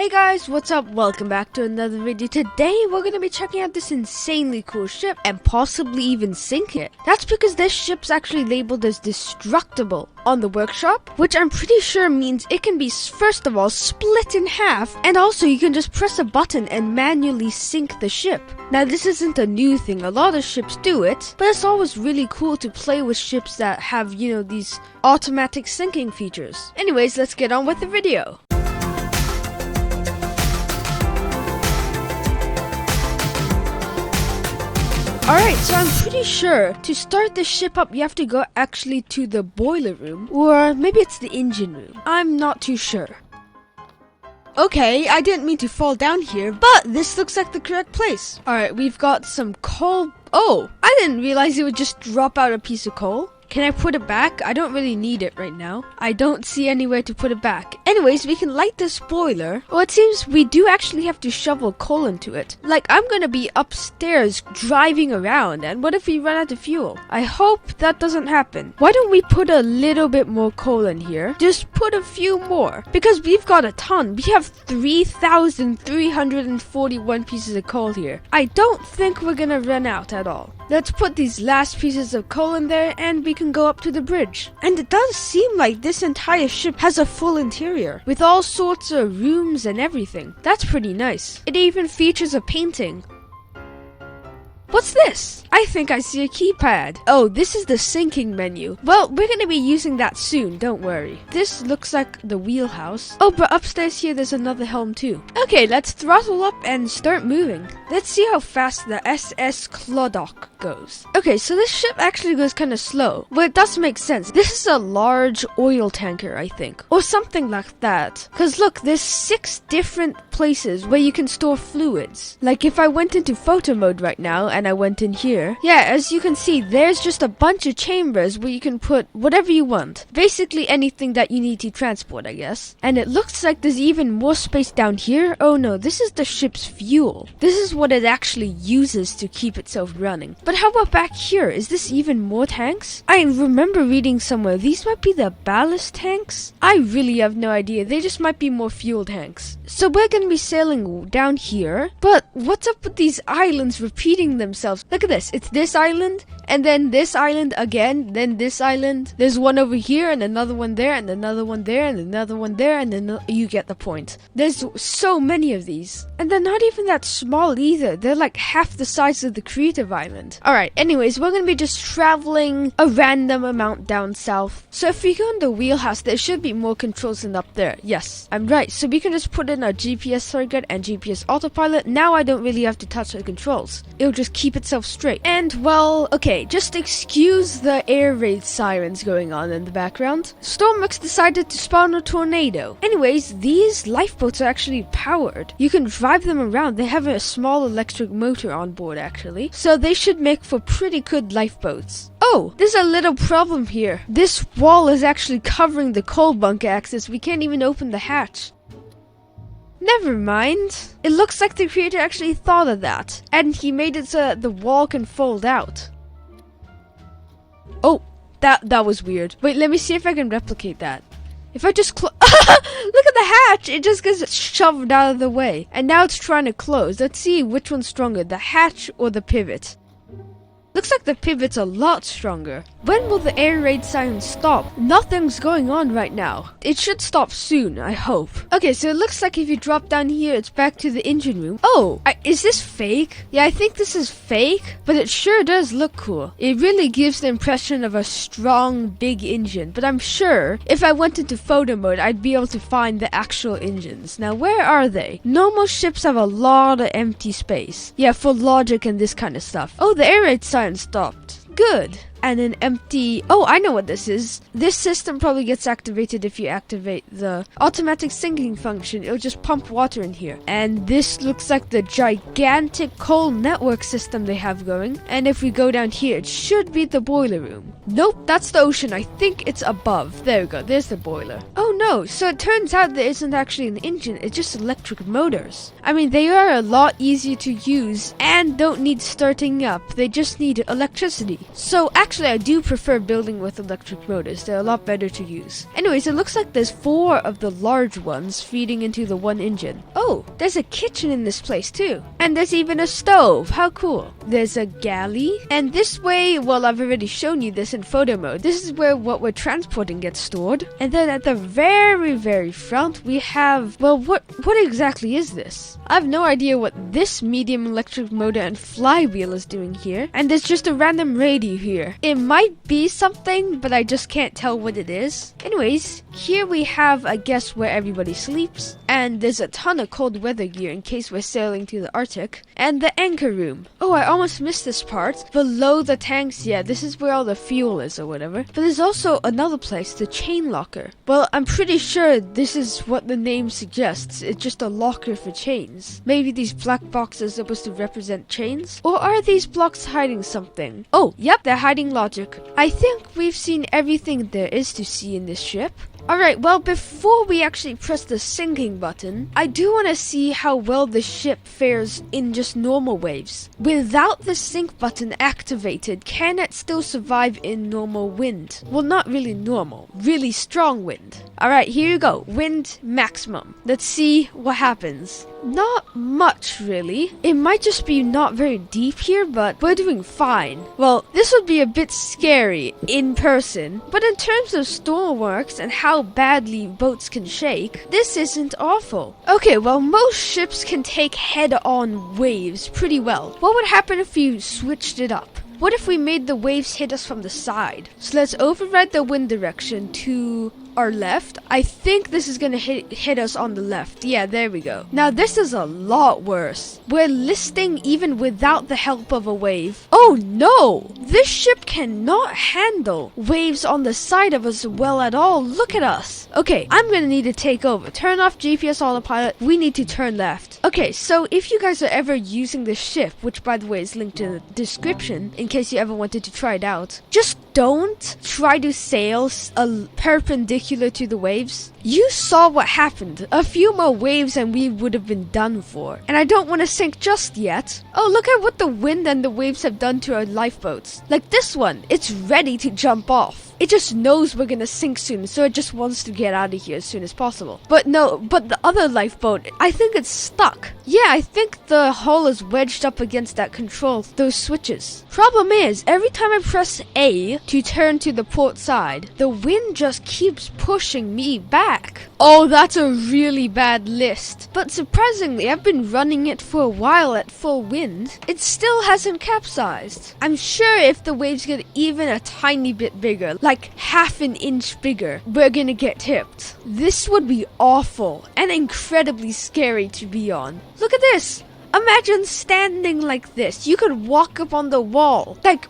Hey guys, what's up? Welcome back to another video. Today we're going to be checking out this insanely cool ship and possibly even sink it. That's because this ship's actually labeled as destructible on the workshop, which I'm pretty sure means it can be first of all split in half, and also you can just press a button and manually sink the ship. Now this isn't a new thing, a lot of ships do it, but it's always really cool to play with ships that have, these automatic sinking features. Anyways, let's get on with the video. Alright, so I'm pretty sure to start the ship up you have to go actually to the boiler room, or maybe it's the engine room. I'm not too sure. Okay, I didn't mean to fall down here, but this looks like the correct place. Alright, we've got some coal. Oh, I didn't realize it would just drop out a piece of coal. Can I put it back? I don't really need it right now. I don't see anywhere to put it back. Anyways, we can light this boiler. Well, it seems we do actually have to shovel coal into it. Like, I'm gonna be upstairs driving around, and what if we run out of fuel? I hope that doesn't happen. Why don't we put a little bit more coal in here? Just put a few more. Because we've got a ton. We have 3,341 pieces of coal here. I don't think we're gonna run out at all. Let's put these last pieces of coal in there and we can go up to the bridge. And it does seem like this entire ship has a full interior with all sorts of rooms and everything. That's pretty nice. It even features a painting. What's this? I think I see a keypad. Oh, this is the sinking menu. Well, we're gonna be using that soon, don't worry. This looks like the wheelhouse. Oh, but upstairs here there's another helm too. Okay, let's throttle up and start moving. Let's see how fast the SS Clodagh goes. Okay, so this ship actually goes kind of slow. Well, it does make sense. This is a large oil tanker, I think. Or something like that. Cause look, there's 6 different places where you can store fluids. Like if I went into photo mode right now and I went in here, yeah, as you can see, there's just a bunch of chambers where you can put whatever you want. Basically anything that you need to transport, I guess. And it looks like there's even more space down here. Oh no, this is the ship's fuel. This is what it actually uses to keep itself running. But how about back here? Is this even more tanks? I remember reading somewhere these might be the ballast tanks. I really have no idea. They just might be more fuel tanks. So we're gonna be sailing down here. But what's up with these islands repeating themselves? Look at this. It's this island, and then this island again, then this island. There's one over here, and another one there, and another one there, and another one there, and then you get the point. There's so many of these. And they're not even that small either. They're like half the size of the creative island. Alright, anyways, we're gonna be just traveling a random amount down south. So if we go in the wheelhouse, there should be more controls than up there. Yes, I'm right. So we can just put in our GPS target and GPS autopilot. Now I don't really have to touch the controls. It'll just keep itself straight. And well, okay, just excuse the air raid sirens going on in the background. Stormworks decided to spawn a tornado. Anyways, these lifeboats are actually powered. You can drive them around. They have a small electric motor on board actually. So they should make for pretty good lifeboats. Oh, there's a little problem here. This wall is actually covering the coal bunker access. We can't even open the hatch. Never mind. It looks like the creator actually thought of that. And he made it so the wall can fold out. Oh, that was weird. Wait, let me see if I can replicate that. If I just look at the hatch, it just gets shoved out of the way. And now it's trying to close. Let's see which one's stronger, the hatch or the pivot. Looks like the pivot's a lot stronger. When will the air raid siren stop? Nothing's going on right now. It should stop soon, I hope. Okay, so it looks like if you drop down here, it's back to the engine room. Oh, is this fake? Yeah, I think this is fake, but it sure does look cool. It really gives the impression of a strong, big engine, but I'm sure if I went into photo mode, I'd be able to find the actual engines. Now, where are they? Normal ships have a lot of empty space. Yeah, for logic and this kind of stuff. Oh, the air raid siren stopped. Good. And an empty... Oh, I know what this is. This system probably gets activated if you activate the automatic sinking function. It'll just pump water in here. And this looks like the gigantic coal network system they have going. And if we go down here, it should be the boiler room. Nope, that's the ocean. I think it's above. There we go. There's the boiler. Oh no, so it turns out there isn't actually an engine. It's just electric motors. I mean, they are a lot easier to use and don't need starting up. They just need electricity. So actually, Actually, I do prefer building with electric motors. They're a lot better to use. Anyways, it looks like there's 4 of the large ones feeding into the one engine. Oh, there's a kitchen in this place too. And there's even a stove. How cool. There's a galley. And this way, well, I've already shown you this in photo mode. This is where what we're transporting gets stored. And then at the very, very front, we have, well, what exactly is this? I have no idea what this medium electric motor and flywheel is doing here. And there's just a random radio here. It might be something, but I just can't tell what it is. Anyways, here we have, I guess, where everybody sleeps. And there's a ton of cold weather gear in case we're sailing to the Arctic. And the anchor room. Oh, I almost missed this part. Below the tanks, yeah, this is where all the fuel is or whatever. But there's also another place, the chain locker. Well, I'm pretty sure this is what the name suggests. It's just a locker for chains. Maybe these black boxes are supposed to represent chains? Or are these blocks hiding something? Oh, yep, they're hiding logic. I think we've seen everything there is to see in this ship. Alright, well, before we actually press the sinking button, I do want to see how well the ship fares in just normal waves. Without the sink button activated, can it still survive in normal wind? Well, not really normal, really strong wind. Alright, here you go, wind maximum. Let's see what happens. Not much, really. It might just be not very deep here, but we're doing fine. Well, this would be a bit scary in person, but in terms of Stormworks and how badly boats can shake, this isn't awful. Okay, well, most ships can take head-on waves pretty well. What would happen if you switched it up? What if we made the waves hit us from the side? So let's override the wind direction to our left. I think this is gonna hit us on the left. Yeah, there we go. Now this is a lot worse. We're listing even without the help of a wave. Oh no! This ship cannot handle waves on the side of us well at all. Look at us. Okay, I'm gonna need to take over. Turn off GPS autopilot. We need to turn left. Okay, so if you guys are ever using this ship, which by the way is linked in the description in case you ever wanted to try it out, just don't try to sail perpendicular to the waves. You saw what happened. A few more waves and we would have been done for. And I don't want to sink just yet. Oh, look at what the wind and the waves have done to our lifeboats. Like this one, it's ready to jump off. It just knows we're gonna sink soon, so it just wants to get out of here as soon as possible. But no, but the other lifeboat, I think it's stuck. Yeah, I think the hull is wedged up against that control, those switches. Problem is, every time I press A to turn to the port side, the wind just keeps pushing me back. Oh, that's a really bad list. But surprisingly, I've been running it for a while at full wind. It still hasn't capsized. I'm sure if the waves get even a tiny bit bigger, like half an inch bigger, we're gonna get tipped. This would be awful and incredibly scary to be on. Look at this. Imagine standing like this. You could walk up on the wall. Like,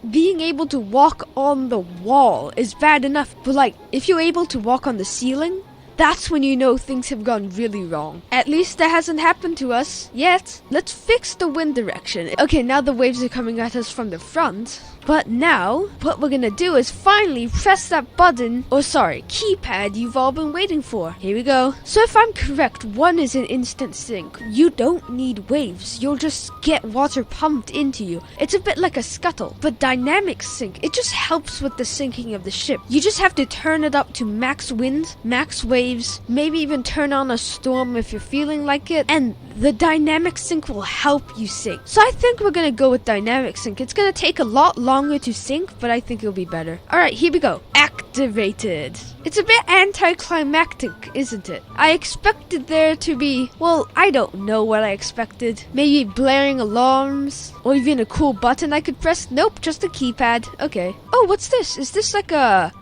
being able to walk on the wall is bad enough. But like, if you're able to walk on the ceiling, that's when you know things have gone really wrong. At least that hasn't happened to us yet. Let's fix the wind direction. Okay, now the waves are coming at us from the front. But now, what we're gonna do is finally press that button, or sorry, keypad you've all been waiting for. Here we go. So if I'm correct, 1 is an instant sink. You don't need waves. You'll just get water pumped into you. It's a bit like a scuttle. But dynamic sink, it just helps with the sinking of the ship. You just have to turn it up to max wind, max waves, maybe even turn on a storm if you're feeling like it, and the dynamic sink will help you sink. So I think we're gonna go with dynamic sink. It's gonna take a lot longer to sink, but I think it'll be better. Alright, here we go. Activated. It's a bit anticlimactic, isn't it? I expected there to be, well, I don't know what I expected. Maybe blaring alarms, or even a cool button I could press. Nope, just a keypad. Okay. Oh, what's this? Is this like a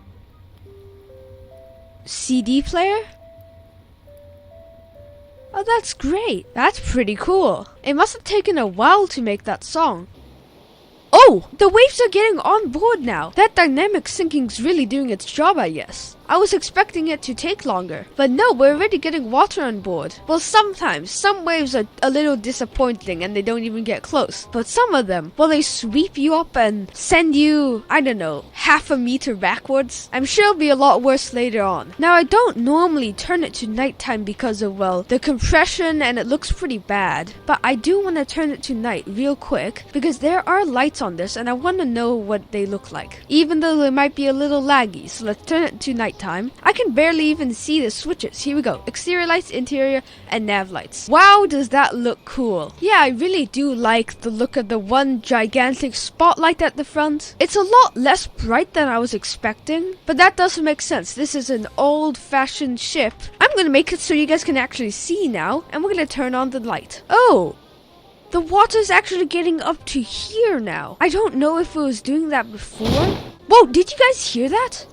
CD player? Oh, that's great. That's pretty cool. It must have taken a while to make that song. Oh, the waves are getting on board now. That dynamic sinking's really doing its job, I guess. I was expecting it to take longer. But no, we're already getting water on board. Well, sometimes. Some waves are a little disappointing and they don't even get close. But some of them, well, they sweep you up and send you, I don't know, half a meter backwards. I'm sure it'll be a lot worse later on. Now, I don't normally turn it to nighttime because of, well, the compression and it looks pretty bad. But I do want to turn it to night real quick because there are lights on this and I want to know what they look like. Even though they might be a little laggy. So let's turn it to nighttime. I can barely even see the switches. Here we go. Exterior lights, interior, and nav lights. Wow, does that look cool. Yeah, I really do like the look of the one gigantic spotlight at the front. It's a lot less bright than I was expecting, but that doesn't make sense. This is an old-fashioned ship. I'm gonna make it so you guys can actually see now, and we're gonna turn on the light. Oh! The water's actually getting up to here now. I don't know if it was doing that before. Whoa, did you guys hear that?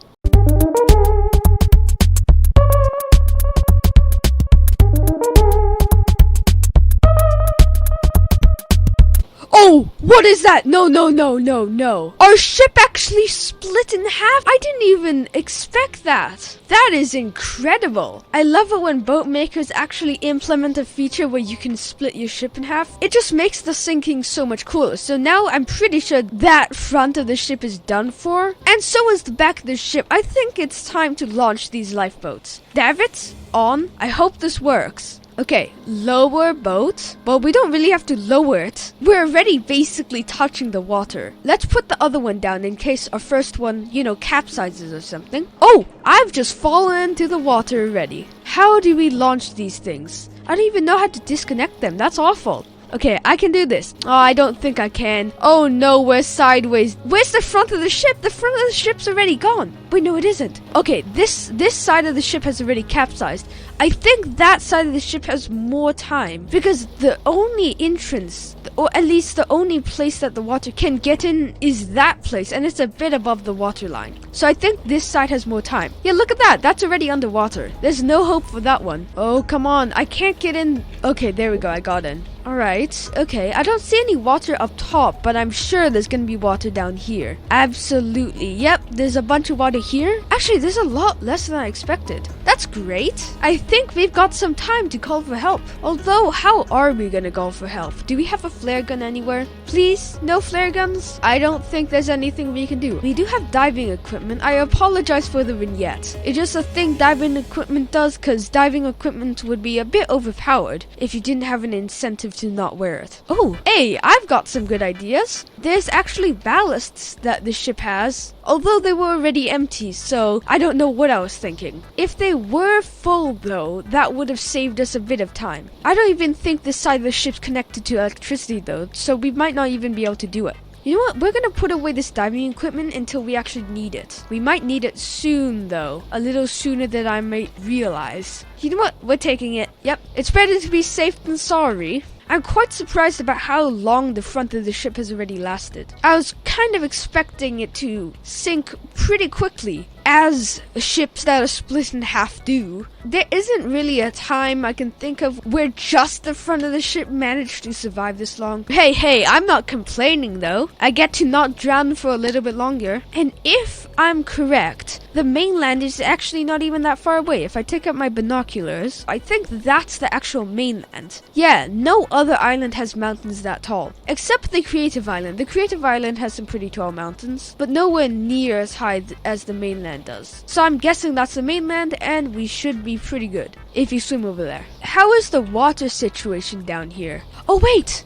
Oh, what is that? No, no, no, no, no. Our ship actually split in half. I didn't even expect that. That is incredible. I love it when boat makers actually implement a feature where you can split your ship in half. It just makes the sinking so much cooler. So now I'm pretty sure that front of the ship is done for. And so is the back of the ship. I think it's time to launch these lifeboats. Davits, on. I hope this works. Okay, lower boat. Well, we don't really have to lower it. We're already basically touching the water. Let's put the other one down in case our first one, capsizes or something. Oh, I've just fallen into the water already. How do we launch these things? I don't even know how to disconnect them. That's awful. Okay, I can do this. Oh, I don't think I can. Oh no, we're sideways. Where's the front of the ship? The front of the ship's already gone. Wait, no, it isn't. Okay, this side of the ship has already capsized. I think that side of the ship has more time because the only entrance, or at least the only place that the water can get in is that place, and it's a bit above the water line. So I think this side has more time. Yeah, look at that. That's already underwater. There's no hope for that one. Oh, come on. I can't get in. Okay, there we go. I got in. Alright, okay. I don't see any water up top, but I'm sure there's gonna be water down here. Absolutely. Yep, there's a bunch of water here. Actually, there's a lot less than I expected. That's great. I think we've got some time to call for help. Although, how are we gonna call for help? Do we have a flare gun anywhere? Please, no flare guns? I don't think there's anything we can do. We do have diving equipment. I apologize for the vignette. It's just a thing diving equipment does, because diving equipment would be a bit overpowered if you didn't have an incentive to not wear it. Oh, hey, I've got some good ideas. There's actually ballasts that the ship has, although they were already empty, so I don't know what I was thinking. If they were full though, that would have saved us a bit of time. I don't even think this side of the ship's connected to electricity though, so we might not even be able to do it. You know what? We're gonna put away this diving equipment until we actually need it. We might need it soon though. A little sooner than I might realize. You know what? We're taking it. Yep. It's better to be safe than sorry. I'm quite surprised about how long the front of the ship has already lasted. I was kind of expecting it to sink pretty quickly, as ships that are split in half do. There isn't really a time I can think of where just the front of the ship managed to survive this long. Hey, I'm not complaining though. I get to not drown for a little bit longer. And if I'm correct, the mainland is actually not even that far away. If I take out my binoculars, I think that's the actual mainland. Yeah, no other island has mountains that tall, except the Creative Island. The Creative Island has some pretty tall mountains, but nowhere near as high as the mainland does. So I'm guessing that's the mainland, and we should be pretty good if you swim over there. How is the water situation down here? Oh wait,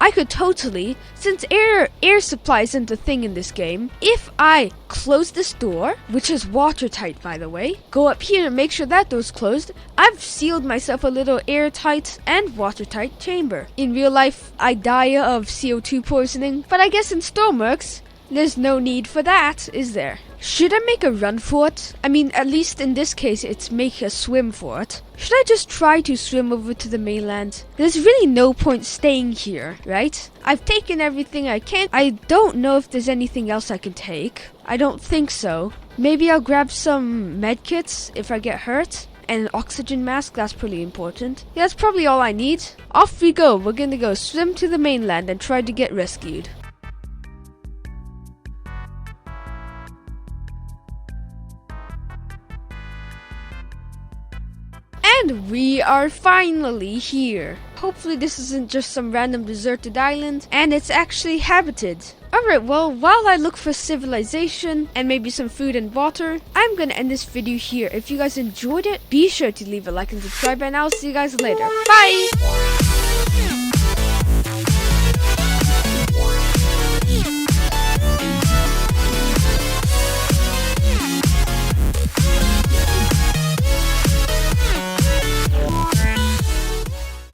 I could totally, since air supply isn't a thing in this game, if I close this door, which is watertight by the way, go up here and make sure that door's closed, I've sealed myself a little airtight and watertight chamber. In real life, I die of CO2 poisoning, but I guess in Stormworks, there's no need for that, is there? Should I make a run for it? I mean, at least in this case, it's make a swim for it. Should I just try to swim over to the mainland? There's really no point staying here, right? I've taken everything I can. I don't know if there's anything else I can take. I don't think so. Maybe I'll grab some medkits if I get hurt. And an oxygen mask, that's pretty important. Yeah, that's probably all I need. Off we go. We're gonna go swim to the mainland and try to get rescued. are finally here. Hopefully this isn't just some random deserted island, and it's actually habited. Alright, well, while I look for civilization and maybe some food and water, I'm gonna end this video here. If you guys enjoyed it, be sure to leave a like and subscribe, and I'll see you guys later. Bye!